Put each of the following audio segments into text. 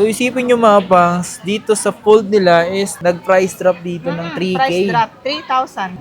So isipin nyo mga pangs, dito sa fold nila is nag-price drop dito ng 3K. Price drop,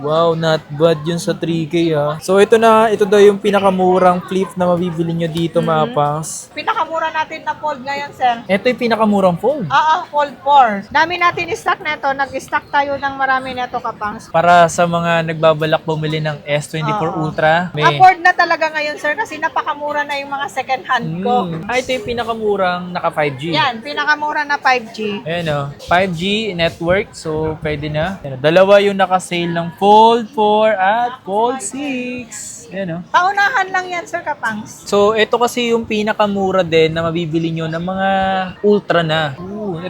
3,000. Wow, not bad yun sa 3K ah. So ito daw yung pinakamurang flip na mabibili nyo dito mga pangs. Pinakamura natin na fold ngayon, sir. Ito yung pinakamurang fold. Fold 4. Dami natin stock na ito. Nag-stock tayo ng marami na ito, kapangs. Para sa mga nagbabalak bumili ng S24 Ultra. Afford na talaga ngayon, sir, kasi napakamura na yung mga second hand ko. Ito yung pinakamurang naka 5G. Yan, pinakamura na 5G. Ayan o, 5G network, so pwede na. Ayan, dalawa yung naka-sale ng Fold 4 at Fold 6. Ayan o. Paunahan lang yan, sir, kapangs. So, ito kasi yung pinakamura din na mabibili nyo ng mga Ultra na.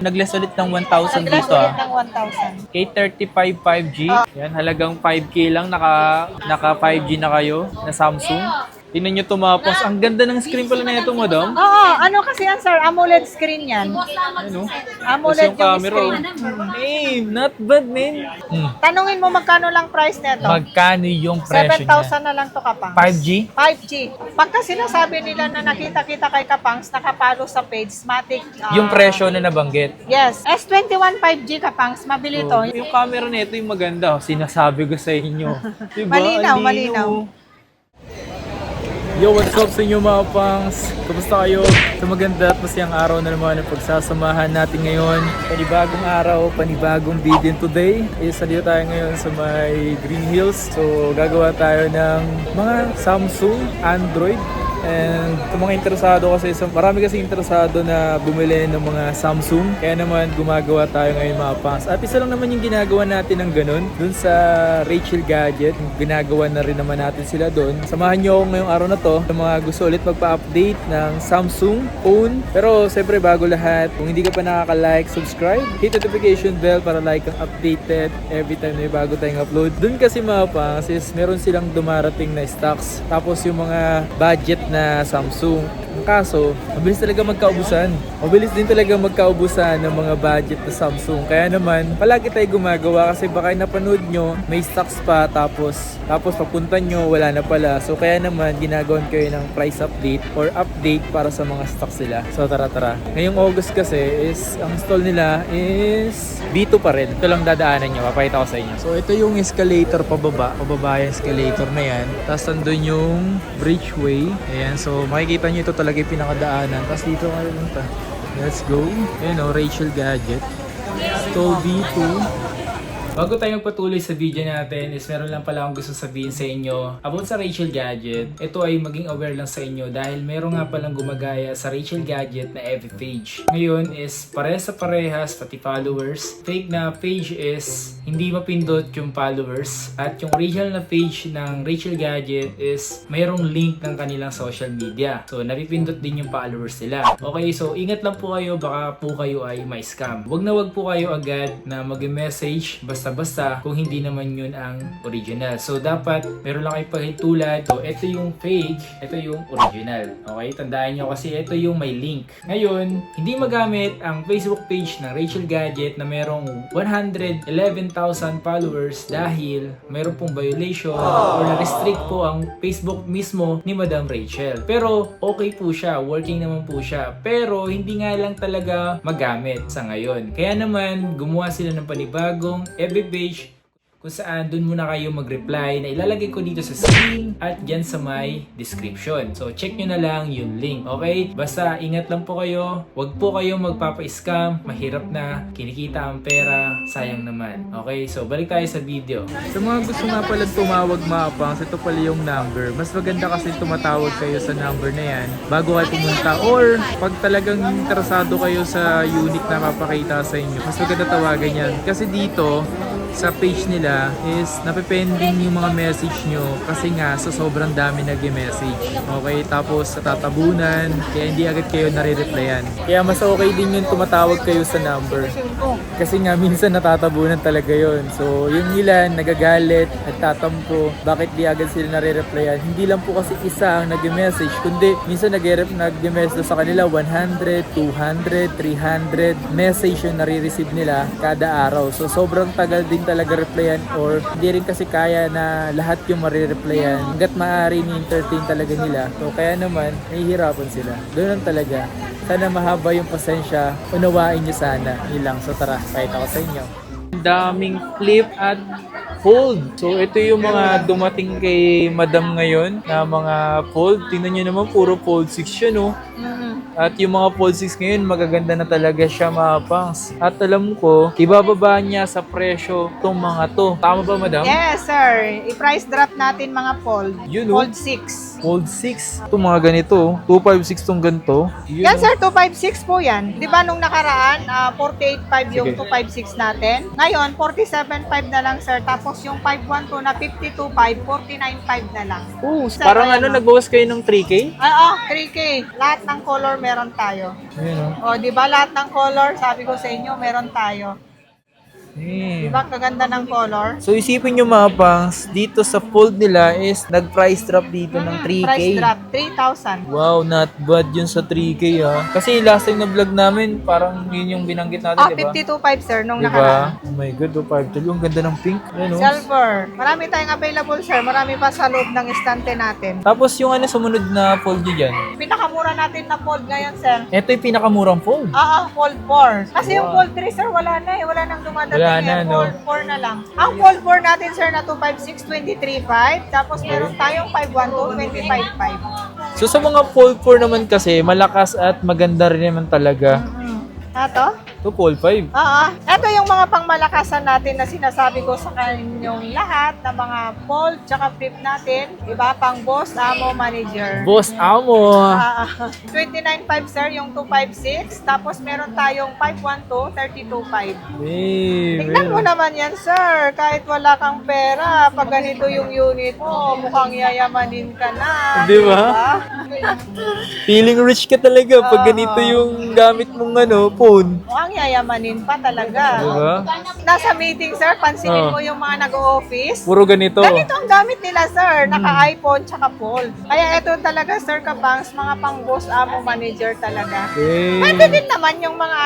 Nag-less ulit ng 1,000 dito Ulit ah. ng 1,000. K35 5G. Yan, halagang 5K lang. Naka 5G na kayo na Samsung. Tingnan nyo tumapos. Ang ganda ng screen pala na ito, madam. Oo, ano kasi yan, sir? AMOLED screen yan. Ano? AMOLED Tapos yung camera, screen. Hey, not bad, man. Tanungin mo magkano lang price nito? Magkano yung presyo 7,000 niya? na lang to, kapangs. 5G? 5G. Pagka sinasabi nila na nakita-kita kay Kapangs, nakapalo sa page, Matic. Yung presyo na nabanggit. Yes. S21 5G, Kapangs. Mabili to. Yung camera nito yung maganda. Sinasabi ko sa inyo. Diba? Malinaw, Ang malinaw. Yo, what's up sa inyo mga pangs? Kamusta kayo? Sa maganda at masayang araw na naman ang pagsasamahan natin ngayon. Panibagong araw, panibagong video today. Salito tayo ngayon sa may Green Hills. So, gagawa tayo ng mga Samsung, Android. And sa mga interesado kasi, marami kasi interesado na bumili ng mga Samsung. Kaya naman gumagawa tayo ngayon mga pangs. At isa lang naman yung ginagawa natin ng ganun. Dun sa Rachel Gadget, ginagawa na rin naman natin sila dun. Samahan nyo ako ngayong araw na to sa mga gusto ulit magpa-update ng Samsung phone. Pero siyempre bago lahat, kung hindi ka pa nakaka-like, subscribe, hit notification bell para like ang updated every time may bago tayong upload. Dun kasi mga pangs is meron silang dumarating na stocks. Tapos yung mga budget na Samsung. Ang kaso, mabilis talaga magkaubusan. Mabilis din talaga magkaubusan ng mga budget na Samsung. Kaya naman, palagi tayo gumagawa kasi baka napanood nyo, may stocks pa tapos papunta nyo, wala na pala. So kaya naman, ginagawan kayo ng price update or update para sa mga stocks nila. So tara. Ngayong August kasi is, ang stall nila is B2 pa rin. Ito lang dadaanan nyo, papakita ko sa inyo. So ito yung escalator pababa yung escalator na yan. Tapos nandun yung bridgeway. Ayan, so makikita nyo ito talaga yung pinakadaanan. Tapos dito kayo punta. Let's go. Ayan o, Rachel Gadget. Stall B2. Bago tayo magpatuloy sa video natin is meron lang pala akong gusto sabihin sa inyo about sa Rachel Gadget. Ito ay maging aware lang sa inyo dahil meron nga palang gumagaya sa Rachel Gadget na FB page. Ngayon is parehas sa parehas pati followers. Fake na page is hindi mapindot yung followers at yung original na page ng Rachel Gadget is mayroong link ng kanilang social media. So napipindot din yung followers nila. Okay, so ingat lang po kayo, baka po kayo ay may scam. Wag po kayo agad na mag-message basta kung hindi naman yun ang original. So dapat meron lang kayong pahintulad. So ito yung fake, ito yung original. Okay, tandaan nyo kasi ito yung may link. Ngayon, hindi magamit ang Facebook page ng Rachel Gadget na merong 111,000 followers dahil meron pong violation or na-restrict po ang Facebook mismo ni Madam Rachel. Pero okay po siya, working naman po siya. Pero hindi nga lang talaga magamit sa ngayon. Kaya naman gumawa sila ng panibagong FB page kung saan dun muna kayo mag-reply na ilalagay ko dito sa screen at dyan sa may description. So check nyo na lang yung link, okay? Basta ingat lang po kayo, wag po kayo magpapa-scam, mahirap na, kinikita ang pera, sayang naman. Okay, so balik tayo sa video. Sa mga gusto nga pala tumawag mga pangs, ito pala yung number. Mas maganda kasi tumatawag kayo sa number na yan bago kayo pumunta or pag talagang interesado kayo sa unit na mapakita sa inyo, mas maganda tawagan yan. Kasi dito, sa page nila is napipending yung mga message nyo kasi nga sa sobrang dami nag-message. Okay, tapos sa tatabunan, kaya hindi agad kayo nare-replyan. Kaya mas okay din yung tumatawag kayo sa number. Kasi nga minsan natatabunan talaga yon. So yung ilan nagagalit, nagtatampo, bakit di agad sila nare-replyan? Hindi lang po kasi isa ang nag-message, kundi minsan nag-message sa kanila 100, 200, 300 message yung nare-receive nila kada araw. So sobrang tagal din talaga replyan or hindi rin kasi kaya na lahat yung marireplyan. Hanggat maaari ni-entertain talaga nila. So kaya naman, nahihirapan sila. Doon lang talaga. Sana mahaba yung pasensya. Unawain nyo sana. Yun lang. So tara, pakita ko sa inyo. Daming flip at fold. So ito yung mga dumating kay Madam ngayon na mga fold. Tingnan nyo naman, puro fold 6 yun, no? At yung mga fold 6 ngayon, magaganda na talaga siya, mga pangs. At alam ko, ibababa niya sa presyo itong mga to. Tama ba, Madam? Yes, sir. I-price drop natin mga fold. Yun, no? Fold 6. Fold 6. Itong mga ganito. 256 tong ganito. Yun, Yan, no? sir. 256 po yan. Di ba nung nakaraan, 485 yung Sige. 256 natin. Ngayon, 475 na lang, sir. Tapos yung 512 na 525, 495 na lang. Oh, Sir, parang ayan, ano, no? nag-bawas kayo ng 3K? Oo, 3K. Lahat ng color meron tayo. Ayun, no? O, di ba lahat ng color, sabi ko sa inyo, meron tayo. Eh. Di ba kaganda ng color? So isipin nyo, mga pangs, dito sa fold nila is nag-price drop dito ng 3K. Price drop, 3,000. Wow, not bad yun sa 3K ha. Kasi last time na vlog namin, parang yun yung binanggit natin, Ah, di ba? 52.5, sir, nung Diba? nakaraan. Oh my god, 512. Ang ganda ng pink. Ano? Silver. Marami tayong available, sir. Marami pa sa loob ng estante natin. Tapos yung ano sumunod na fold nyo dyan. Pinakamura natin na fold ngayon, sir. Ito yung pinakamurang fold. Fold 4. Kasi yung Wow. fold 3, sir, wala na eh. Wala nang dumadating Wala eh. na, no? Fold 4 na lang. Ang fold 4 natin, sir, na 256, 23.5. Tapos meron tayong 512, 25.5. So sa mga fold 4 naman kasi, malakas at maganda rin naman talaga. Ato? Ito fold 5. Ito yung mga pangmalakasan natin na sinasabi ko sa kanyong lahat na mga fold tsaka flip natin. Diba? Pang boss, amo, manager. Boss Amo. 29.5, sir, yung 256. Tapos meron tayong 512, 32.5. Tingnan mo naman yan, sir. Kahit wala kang pera, pag ganito yung unit mo, mukhang yayamanin ka na. Di ba? Feeling rich ka talaga pag ganito yung gamit mong ano, phone. Mukhang yayamanin pa talaga. Diba? Nasa meeting, sir, pansinin Oh. mo yung mga nag-o-office. Puro ganito. Ganito ang gamit nila, sir. Naka-iPhone tsaka fold. Kaya ito talaga, sir, kapangs, mga pang-boss, amo, manager talaga. Pwede din naman yung mga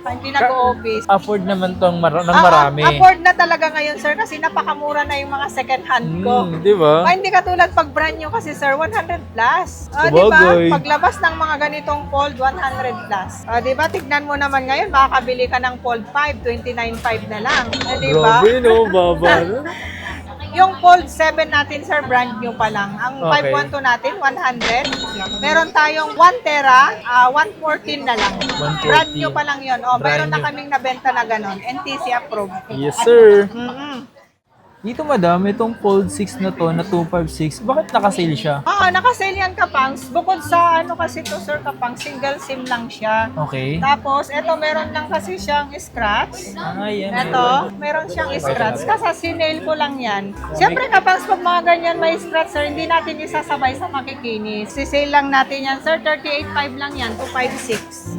hindi nag-o-office. Afford naman tong ng marami. Afford na talaga ngayon, sir, kasi napakamura na yung mga second hand ko. Di ba? Hindi katulad pag brand new kasi, sir, 100 plus. Di ba? Sabagay. Paglabas ng mga ganitong fold, 100 plus. Di ba? Tignan mo naman ngayon, makakabili ka ng fold 5, 29.5 na lang. Di ba? Grabe, no? Baba. Yung fold 7 natin, sir, brand new pa lang. Ang Okay. 512 natin, 100. Meron tayong 1 tera, 114 na lang. 114. Brand new pa lang yun. Brand Meron na new. kaming nabenta na ganon. NTC approved. Yes, sir. Mm-mm. Dito, madam, itong fold 6 na to, na 256, bakit nakasale siya? Nakasale yan, Kapangs. Bukod sa kasi to, sir, Kapangs, single SIM lang siya. Okay. Tapos, eto meron lang kasi siyang scratch. Yan. Eto, meron siyang scratch. Kasi sinale ko lang yan. Siyempre, Kapangs, pag mga ganyan may scratch, sir, hindi natin isasabay sa makikinis. Sisale lang natin yan, sir. 38.5 lang yan, 256.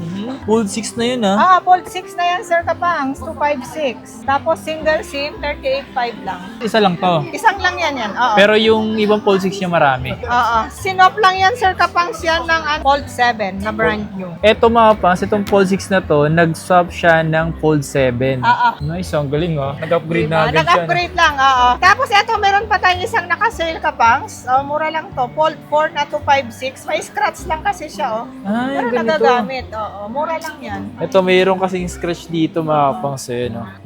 Fold 6 na yun, ha? Fold 6 na yan, sir, Kapangs, 256. Tapos, single SIM, 38.5 lang. Isa lang to. Isang lang yan. Oo. Pero yung ibang fold 6 niya marami. Oo. Sinop lang yan, sir, Kapangs, yan ng Fold 7 na brand new. Eto, mga pangs, itong fold 6 na to, nag-swap siya ng fold 7. Oo. Nice, ang galing, Nag-upgrade na agad siya. Nag-upgrade lang, oo. Tapos eto, meron pa tayong isang nakasale, Kapangs. Mura lang to. Fold 4 na 256. May scratch lang kasi siya, Ay, Pero ganito. nagagamit, oo. Mura lang yan. Ito, mayroon kasing scratch dito, mga pangs,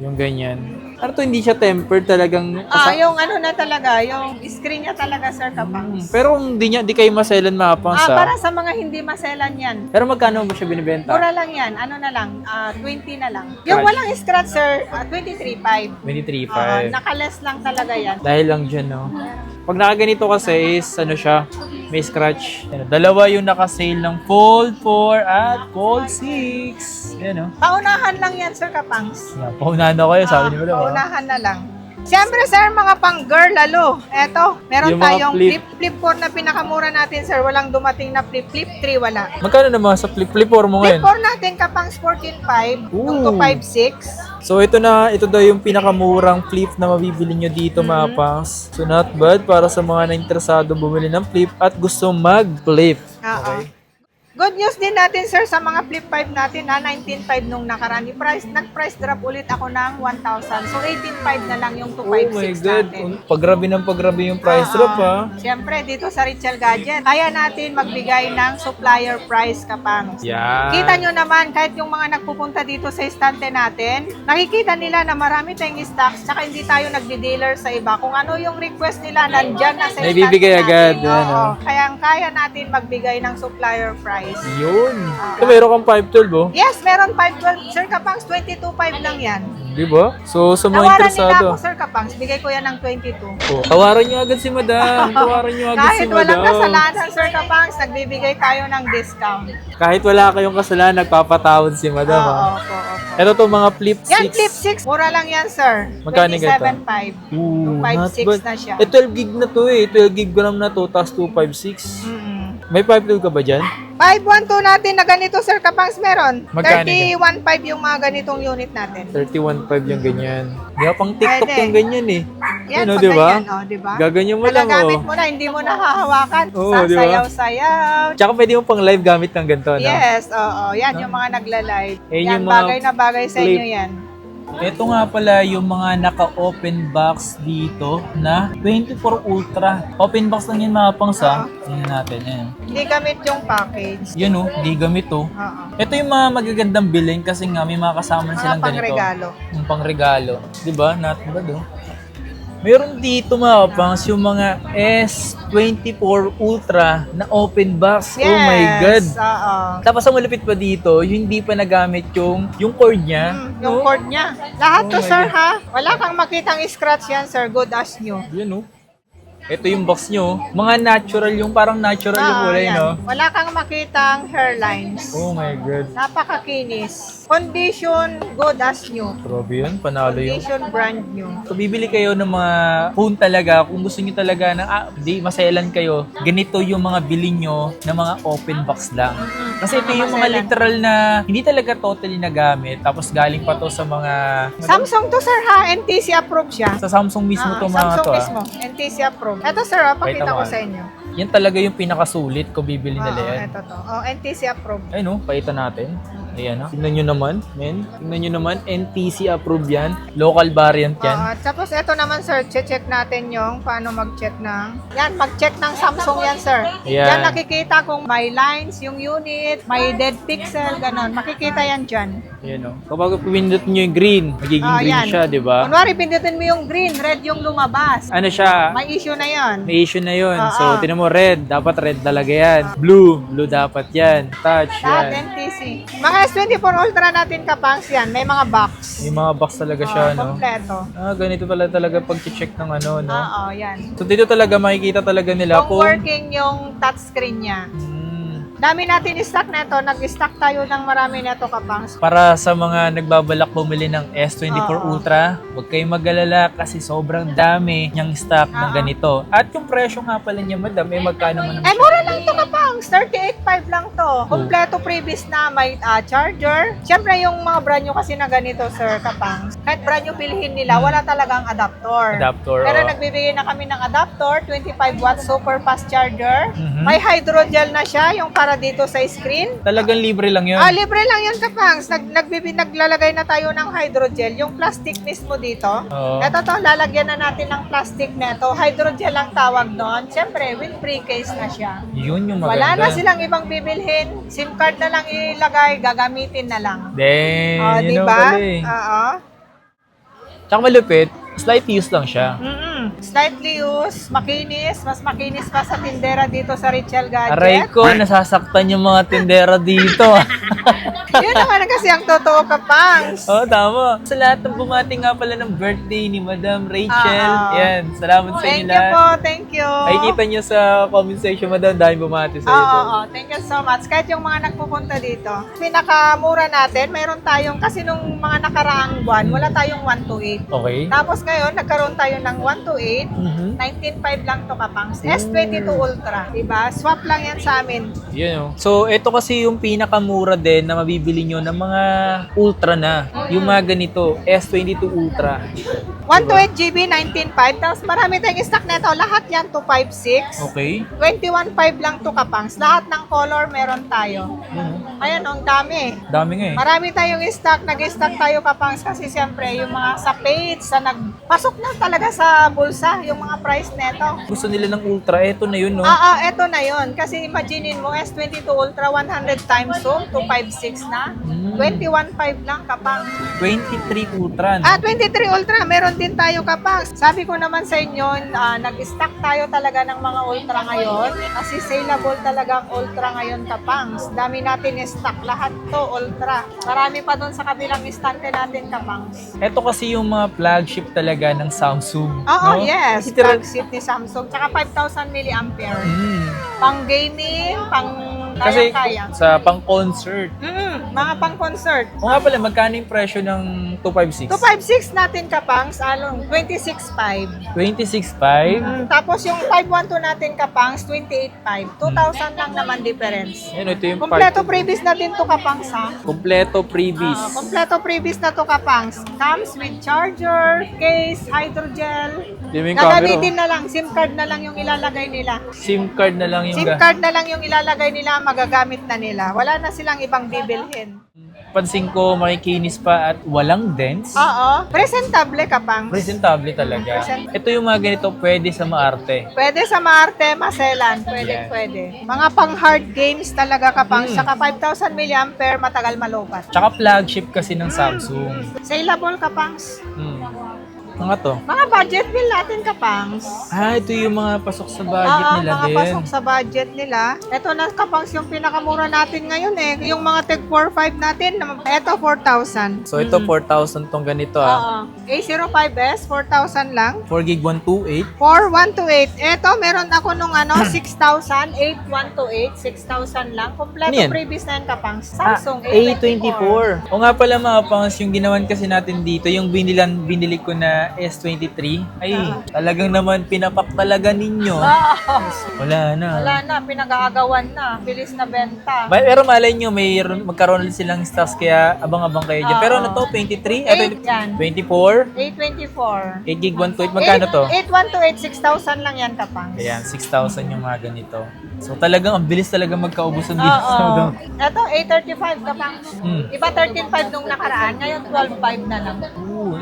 yung ganyan. Ano to, hindi siya tempered talagang... Yung na talaga, yung screen niya talaga, sir, Kapangs. Pero kung di kayo maselan, mga pangs, Para sa mga hindi maselan yan. Pero magkano ba siya binibenta? Mura lang yan. Na lang, 20 na lang. Yung walang scratch, sir, 23.5. 23.5. Nakaless lang talaga yan. Dahil lang dyan, Pag nakaganito kasi is, may scratch. Dalawa yung nakasale ng Fold 4 at Fold 6. Yan, Paunahan lang yan, sir, Kapangs. Paunahan na kayo, sabi niyo ba? Paunahan na lang. Siyempre, sir, mga pang-girl lalo. Eto, meron Yung mga tayong flip. flip 4 na pinakamura natin, sir. Walang dumating na flip 3 wala. Magkano naman sa flip mo Flip ngayon? 4 natin, Kapangs 14.5, yung Ooh. 256. So ito daw yung pinakamurang flip na mabibili nyo dito, mga pangs. So not bad para sa mga na interesado bumili ng flip at gusto mag-flip. Oo. Good news din natin, sir, sa mga flip 5 natin, na 19.5 nung nakaraan. Nag-price drop ulit ako ng 1,000. So, 18.5 na lang yung Oh my 256 God. natin. Paggrabe yung price drop, ha? Siyempre, dito sa Richel Gadget, kaya natin magbigay ng supplier price, Kapangs. Yan. Kita nyo naman, kahit yung mga nagpupunta dito sa estante natin, nakikita nila na marami tayong stocks, tsaka hindi tayo nagdi-dealer sa iba. Kung ano yung request nila, nandyan na sa estante Naibibigay natin. agad, Oo. ano? Kaya natin magbigay ng supplier price. Yun. So, meron kang 512, oh. Yes, meron 512. Sir Kapangs, 22.5 lang yan. Di ba? So, sa mga Tawaran nila interesado. ako, Sir Kapangs. Bigay ko yan ng 22. Oh, tawaran nyo agad si madam. Tawaran nyo agad si Kahit walang madam. kasalanan, Sir Kapangs, nagbibigay tayo ng discount. Kahit wala kayong kasalanan, nagpapatawad si madam, Oo, ha? opo. Ito to mga flip 6. Yan, flip 6. Mura lang yan, sir. Magkano ganito? 27.5. Ooh, not 5.6 bad. na siya. 12 gig na to eh. 12 gig RAM na to, tapos 256. Mm-mm. May 512 ka ba dyan? 512 natin na ganito, Sir Kapangs, meron. Magkano 31.5 yung mga ganitong unit natin. 31.5 yung ganyan. Di ba pang TikTok Pwede. yung ganyan eh. Yan, Ano, pag di ba? ganyan, oh, di ba? Gaganyan mo lang, Nagagamit oh. mo na, hindi mo na hahawakan. Oo, di ba? Sasayaw-sayaw. Tsaka pwede mo pang live gamit ng ganito, no? Yes, oo. Yan yung mga nagla-live. Yan Yan, yung mga bagay na bagay sa clip. inyo yan. Ito nga pala yung mga naka-open box dito na 24 Ultra. Open box lang yan mga pangs, ha? Tingnan natin, yan. Hindi gamit yung package. Yan oh, di gamit oh. Oo. Ito yung mga magagandang bilhin kasi nga may mga kasama na Mga silang ganito. pangregalo. Yung pangregalo. Diba? Not bad oh. Meron dito mga pangs yung mga S24 Ultra na open box. Yes. Oh my God. Oo. Tapos ang malupit pa dito, yung hindi pa nagamit yung cord niya. Yung No? cord niya. Lahat Oh to, my sir, God. ha? Wala kang makitang scratch yan, sir. Good as new. Yan oh. Ito yung box nyo. Mga natural, yung parang natural yung kulay, yan. no? Wala kang makitang hairlines. Oh my God. Napakakinis. Condition, good as new. Grabe yun, panalo yung... Condition, brand new. So, bibili kayo ng mga phone talaga. Kung gusto nyo talaga ng, di, maselan kayo. Ganito yung mga bilhin nyo na mga open box lang. Kasi ito yung mga Maselan. literal na hindi talaga totally nagamit. Tapos galing pa to sa mga... Samsung to, sir, ha? NTC approved siya. Sa Samsung mismo to mga Samsung to. mismo. NTC approved. Ito, sir, pakita Pakita ko mo, sa inyo. Yan talaga yung pinakasulit kung bibili nila Oo, yan. ito to. Oh, NTC approved. Ay no, pakita natin. Ayan ha. Tingnan nyo naman, men. Tingnan nyo naman, NTC approved yan. Local variant yan. Oo, tapos ito naman, sir, check natin yung paano mag-check ng... Yan, mag-check ng Samsung yan, sir. Ayan. Yan, nakikita kung may lines yung unit, may dead pixel, ganon. Makikita yan dyan. Ayan o. Kapag pinindot nyo yung green, magiging green yan. siya, di ba? Kunwari, pindutin mo yung green, red yung lumabas. Ano siya? May issue na yon. May issue na yun. Oo. So, tinan mo, red. Dapat red talaga yan. Blue dapat yan. Touch, Lahat yan. NTC. Mga S24 Ultra natin, Kapangs, yan. May mga box. May mga box talaga siya, no? Kompleto. Ganito pala talaga pag-check ng ano, no? Oo, yan. So, dito talaga makikita talaga nila Kung working yung touchscreen niya. Dami natin stock neto. Nag-stock tayo ng marami neto, Kapangs. Para sa mga nagbabalak bumili ng S24 Oo. Ultra, huwag kayong mag-alala kasi sobrang dami niyang stock ng ganito. At yung presyo nga pala niya, madam, magkano man naman Mura lang to, Kapangs. 38.5 lang to. Kompleto previous na may charger. Siyempre, yung mga brand nyo kasi na ganito, sir, Kapangs. Kahit brand nyo pilihin nila, wala talagang adapter. Adapter, Pero oh. nagbibigay na kami ng adapter, 25 watts super fast charger. Mhm. May hydrogel na siya, yung para dito sa screen. Talagang libre lang yun. Libre lang yun, Kapangs. Naglalagay na tayo ng hydrogel. Yung plastic mismo dito. Oo. Ito to, lalagyan na natin ng plastic neto. Hydrogel ang tawag doon. Siyempre, with pre-case na siya. Yun yung maganda. Wala na silang ibang bibilhin. SIM card na lang ilagay, gagamitin na lang. Then, Di yun ba? pala eh. Oo. Tsaka malupit, slight use lang siya. Slightly used, makinis, mas makinis pa sa tindera dito sa Richel Gadget. Aray ko, nasasaktan yung mga tindera dito. Yun naman kasi ang totoo, Kapangs. Oo, tama. Sa lahat ng bumati nga pala ng birthday ni Madam Rachel. Oo. Yan, salamat sa inyo Thank you lahat. po, thank you. Ay, kita nyo sa comment section, Madam, dahil bumati sa Oo, ito. oo, thank you so much. Kahit yung mga nagpupunta dito, pinakamura natin, mayroon tayong, kasi nung mga nakaraang buwan, wala tayong 128. Okay. Tapos ngayon, nagkaroon tayo ng 128, Mhm. 19.5 lang to, Kapangs. S22 Ultra, diba? Swap lang yan sa amin. Yun, oh. So, ito kasi yung pinakamura din na mabibili nyo ng mga ultra na. Yung mga ganito, S22 Ultra. 128GB, 19.5. Tapos marami tayong stock nito. Lahat yan, 256. Okay. 21.5 lang to kapangs. Lahat ng color meron tayo. Ayan, ang dami. Dami nga eh. Marami tayong stock. Nag-stock tayo kapangs kasi siyempre yung mga sa page, sa nagpasok na talaga sa bulsa yung mga price neto. Gusto nila ng ultra, eto na yun, no? Eto na yon. Kasi imaginein mo, S22 Ultra 100 times zoom, 256 na. 21.5 lang kapang. 23 ultra, no? 23 Ultra, meron din tayo kapang. Sabi ko naman sa inyo, nag-stock tayo talaga ng mga Ultra ngayon. Kasi saleable talaga ang Ultra ngayon kapang. Dami natin stock. Lahat to Ultra. Marami pa doon sa kabilang istante natin kapang. Eto kasi yung mga flagship talaga ng Samsung. Oo, no? yes. Literal- Flagship ni Samsung. Tsaka 5,000 mAh. Mm. Pang gaming, pang Kasi kaya-kaya. sa pang-concert. Mga pang-concert. O nga pala, magkano yung presyo ng 256? 256 natin kapangs, 26.5. 26.5? Tapos yung 512 natin kapangs, 28.5. 2,000 lang naman difference. Yan, ito yung Kompleto previous na din to kapangs ha. Kompleto previous. Kompleto previous na to kapangs. Comes with charger, case, hydrogel. Yung yung camera. Gagamitin na lang, SIM card na lang yung ilalagay nila. SIM card na lang yung SIM card na lang yung ilalagay nila, magagamit na nila. Wala na silang ibang bibilhin. Pansin ko, makikinis pa at walang dents. Oo. Presentable kapangs. Presentable talaga. Ito yung mga ganito, pwede sa maarte. Pwede sa maarte, maselan. Yes. Pwede, pwede. Mga pang hard games talaga kapang. Saka 5,000 mAh, matagal malobat. Tsaka flagship kasi ng Samsung. Saleable kapangs. Mga to. Mga budget bill natin kapangs. Ito yung mga pasok sa budget nila mga din. pasok sa budget nila. Ito na kapangs yung pinakamura natin ngayon eh. Yung mga Tech 4.5 natin, ito 4,000. So ito, 4,000 tong ganito Oo. A05S, 4,000 lang. 4 gig 128. 4128. Ito, meron ako nung 6,000, 8128, 6,000 lang. Kompleto Ano yan? previous na yan kapangs. Samsung A24. O nga pala mga pangas, yung ginawan kasi natin dito, yung binili ko na S23, ay talagang naman pinapak talaga ninyo. Wala na. Wala na, pinag-aagawan na. Bilis na benta. Pero malay nyo, magkaroon ulit silang stocks kaya abang-abang kayo dyan. Pero ano to, 23? 8 yan. 24? 824. 8 gig 128, magkano to? 8128, 6,000 lang yan kapangs. Ayan, 6,000 yung mga ganito. So talagang ang bilis talaga magkaubusan dito. Oo. Ito, 835 kapangs. Hmm. Iba 13.5 nung nakaraan, ngayon 12.5 na lang.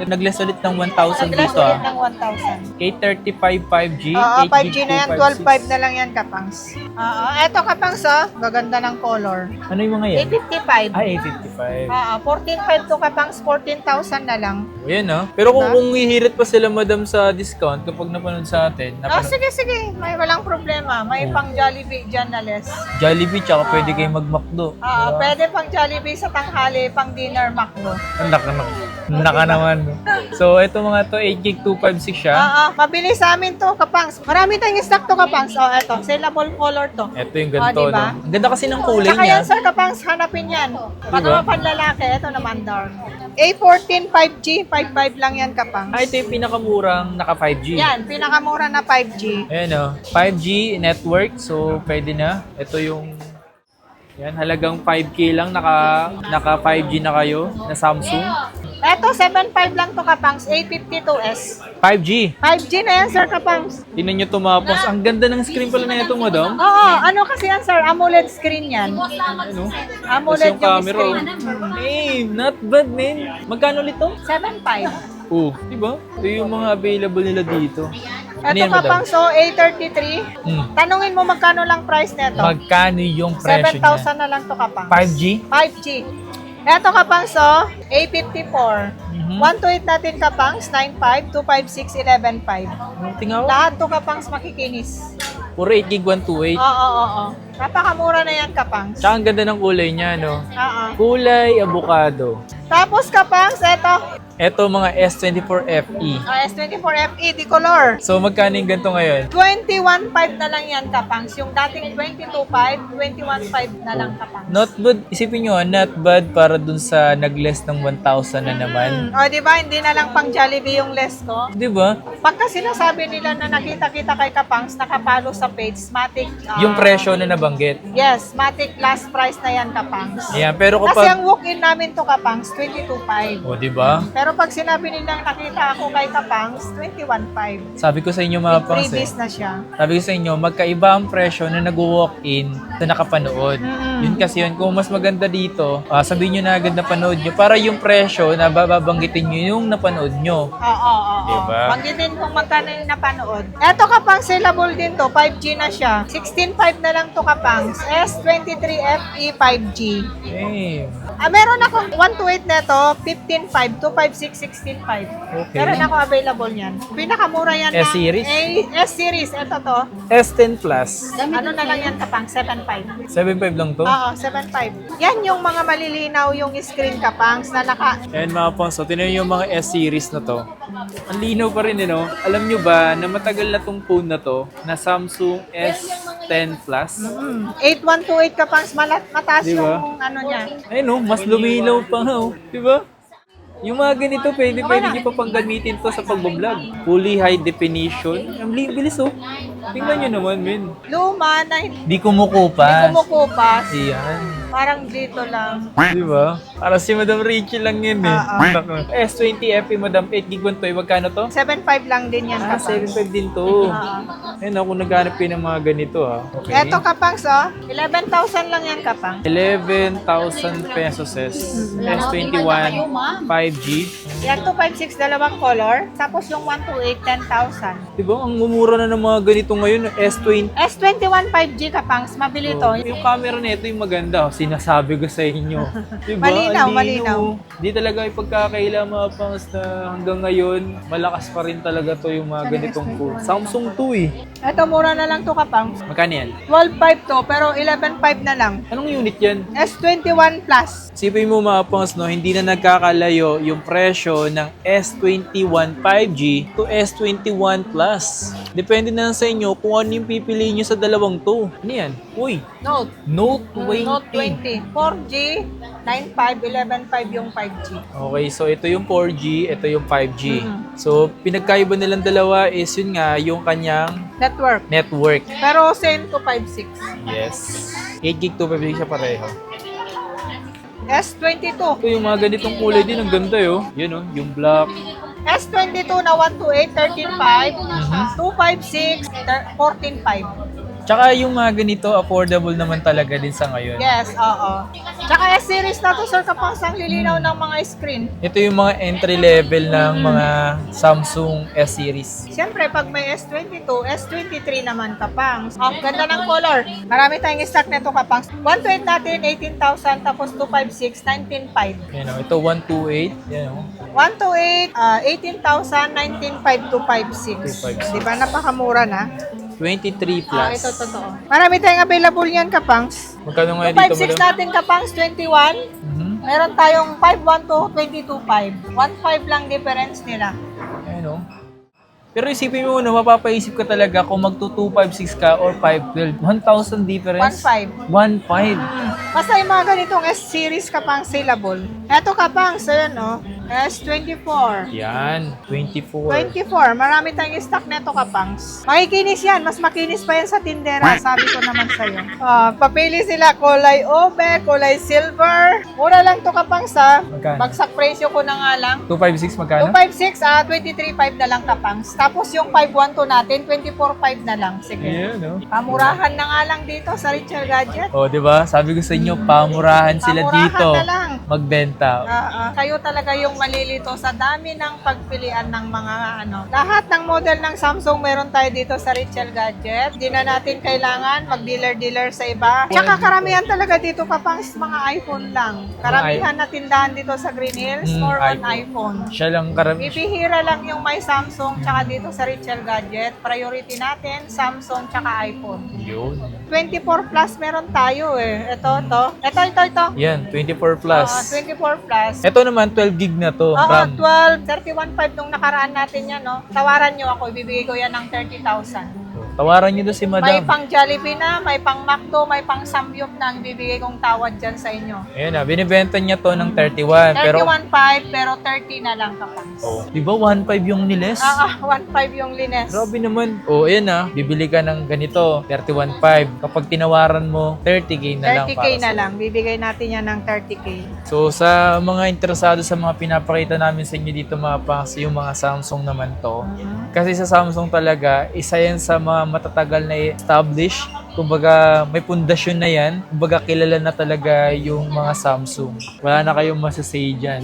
Nag-less ulit ng 1,000 Nag-less dito ulit ah. ng 1,000. K35 5G, Oo, 8 5G gig na yan, 256. 12.5 na lang yan kapangs. Oo, eto kapangs gaganda ng color. Ano yung mga yan? 855. Ah, 855. 14.5 to kapangs, 14,000 na lang. O yan ah. Pero kung, Diba? kung hihirit pa sila madam sa discount kapag napanood sa atin, Sige. May walang problema. May pang Jollibee dyan na less. Jollibee, tsaka pwede kayo mag-McDo. Pwede pang Jollibee sa tanghali, pang dinner McDo. Naka naman. So, ito mga to, 8 gig 256 siya. Mabilis sa amin to, kapangs. Marami tayong stock to, kapangs. Eto, saleable color to. Ito yung ganito, diba? no? Ang ganda kasi ng kulay Saka niya. yan, sir, kapangs, hanapin yan. Pag Diba? mga panlalaki, ito naman dark. A14 5G, 5.5 lang yan, kapangs. Ito yung pinakamurang naka 5G. Yan, pinakamura na 5G. Ayan o, 5G network, so pwede na. Ito yung, yan, halagang 5K lang, naka 5G na kayo, na Samsung. Eto, 7.5 lang to, kapangs, A52s. 5G. 5G na yan, sir, kapangs. Tingnan nyo tumapos. Ang ganda ng screen pala na ito, madam. Oo, ano kasi yan, sir? AMOLED screen yan. Ano? AMOLED Tapos yung camera, screen. Hey, not bad, man. Magkano ulit to? 7.5. Oh, di ba? Ito yung mga available nila dito. Ano Ito yan, madam? kapang, so A33. Hmm. Tanungin mo magkano lang price nito. Magkano yung presyo 7,000 niya? na lang to kapang. 5G? 5G. Ito kapang, so A54. 128 natin kapangs, 9.5, 256, 11.5. Tingnan mo. Lahat to kapangs makikinis. Puro 8 gig 128. Oo. Napakamura na yan kapangs. Tsaka ang ganda ng kulay niya, no? Oo. Kulay avocado. Tapos kapangs, Ito mga S24FE. S24FE, di color. So magkano yung ganito ngayon? 21.5 na lang yan kapangs. Yung dating 22.5, 21.5 na lang kapangs. Not bad. Isipin nyo, not bad para dun sa nag-less ng 1,000 na naman. O, di ba? Hindi na lang pang Jollibee yung less ko. Di ba? Pagka sinasabi nila na nakita-kita kay Kapangs, nakapalo sa page, Matic. Yung presyo na nabanggit. Yes, Matic last price na yan, Kapangs. Ayan, pero Kasi kapag... ang walk-in namin to Kapangs, 22.5. O, di ba? Pero pag sinabi nilang nakita ako kay Kapangs, 21.5. Sabi ko sa inyo mga pangs Freebies na siya. sabi ko sa inyo, magkaiba ang presyo na nag-walk-in sa nakapanood. Yun kasi yun, kung mas maganda dito, sabihin nyo na agad na panood nyo para yung presyo na babanggitin nyo yung napanood nyo. Oo. Diba? Banggitin kung magkano yung napanood. Eto Kapangs, saleable din to. 5G na siya. 16.5 na lang to Kapangs. S23 FE 5G. Eh, Meron akong 128 neto, 15.5, 256, 16.5. Okay. Meron ako available yan. Pinakamura yan ng S-series? S-series. Ito to. S10 Plus. Ano na lang yan Kapang? 7.5. 7.5 lang to. Oo, 7.5. Yan yung mga malilinaw yung screen Kapangs na naka... Ayan mga pangs, so tinan nyo yung mga S-series na to. Ang linaw pa rin, Alam nyo ba na matagal na tong phone na to, na Samsung S10 Plus? 8128 Kapangs, mataas Diba? yung ano niya. Ayun mas lumilaw pa nga, Di ba? Yung mga ganito, pwede nyo pa pang gamitin to sa pagbablog. Fully high definition. Ang bilis, Tingnan nyo naman, men. Luma na Di kumukupas. kumukupas. Ayan. Parang dito lang. Di ba? Para si Madam Rachel lang yun S20 FE Madam 8 gig 1 magkano to? 7.5 lang din yan Kapangs. 7.5 din to. Ayun ako naghanap ng mga ganito Okay. Eto Kapangs, 11,000 lang yan Kapang. 11,000 pesos S21 5G. Yan 256 dalawang color. Tapos yung 128, 10,000. Diba? Ang mumura na ng mga ganito ngayon. S20. S21 5G Kapangs, mabili to. Yung camera nito yung maganda. Sinasabi ko sa inyo. Diba? Malinaw, Ang malinaw. Di talaga ipagkakaila mga pangs na hanggang ngayon, malakas pa rin talaga to yung mga ganitong phone. Samsung 2 Eto mura na lang to Kapangs. Magkano yan? 12.5 to, pero 11.5 na lang. Anong unit yan? S21 Plus. Sipin mo mga pangs, hindi na nagkakalayo yung presyo ng S21 5G to S21 Plus. Depende na lang sa inyo kung ano yung pipiliin nyo sa dalawang to. Ano yan? Uy, Note 20. Note 20. 4G, 9.5, 11.5 yung 5G. Okay, so ito yung 4G, ito yung 5G. So, pinagkaiba nilang dalawa is yun nga, yung kanyang Network. network. Pero same to 5.6. Yes. 8 gig to 5 gig siya pareho. S22. Ito yung mga ganitong kulay din, ang ganda Yun yung black. S22 na 128, 13.5. 256, 14.5. Tsaka yung mga ganito, affordable naman talaga din sa ngayon. Yes, oo. Tsaka S-series na to, sir, kapag sang lilinaw ng mga screen. Ito yung mga entry level ng mga Samsung S-series. Siyempre, pag may S22, S23 naman kapang. Ang ganda ng color. Marami tayong stock nito kapang. 128 natin, 18,000, tapos 256, 19,500. Yan ito 128. Yan 128, 18,000, 19,500, 256. 256. Diba, napakamura na. 23 plus. Ito, totoo. Marami tayong available yan kapangs. Magkano nga dito, 256 madam? natin kapangs, 21. Meron tayong 512, 22.5. 1.5 lang difference nila. Ayun Pero isipin mo mapapaisip ka talaga kung magto-256 ka or 512. 1,000 difference. 1.5. 1.5. Basta yung mga ganitong S-series kapang saleable. Eto kapang, so yan S24. Yan, 24. 24. Marami tayong stock neto kapangs. Makikinis yan. Mas makinis pa yan sa tindera. Sabi ko naman sa'yo. Papili sila kulay obe, kulay silver. Mura lang to kapangs Magkano? Bagsak presyo ko na nga lang. 256 magkano? 256, 23.5 na lang kapangs. Tapos yung 512 natin, 24.5 na lang. Sige. Ayan, Pamurahan na nga lang dito sa Richard Gadget. Oh, 'di ba? Sabi ko sa inyo, pamurahan sila Pamurahan dito. na lang. Magbenta. Kayo talaga yung malilito sa dami ng pagpilian ng mga Lahat ng model ng Samsung meron tayo dito sa Richard Gadget. Hindi na natin kailangan mag-dealer-dealer sa iba. Tsaka karamihan talaga dito kapang mga iPhone lang. Karamihan na tindahan dito sa Green Hills, more on iPhone. Siya lang Bibihira lang yung may Samsung tsaka dito sa Richard Gadget. Priority natin, Samsung tsaka iPhone. Yun. 24 plus meron tayo Ito. Yan, 24 plus. 24 plus. Ito naman, 12 gig na to. Oo, RAM. 12, 31.5 nung nakaraan natin yan, no? Tawaran nyo ako, ibibigay ko yan ng 30,000. Tawaran nyo doon si May Madam. pang Jollibee na, may pang McDo, may pang Samyup na ang bibigay kong tawad dyan sa inyo. Ayun na, binibenta niya to ng 31. Pero, 31.5 pero 30 na lang kapag. di ba 1.5 yung niles? 1.5 yung lines. Grabe naman. Ayun na, bibili ka ng ganito, 31.5. Kapag tinawaran mo, 30k na lang 30k para na sa'yo. lang. Bibigay natin yan ng 30k. So sa mga interesado sa mga pinapakita namin sa inyo dito mga pangs, yung mga Samsung naman to. Kasi sa Samsung talaga, isa yan sa mga matatagal na established. Kumbaga may pundasyon na yan. Kumbaga kilala na talaga yung mga Samsung. Wala na kayong masasay dyan.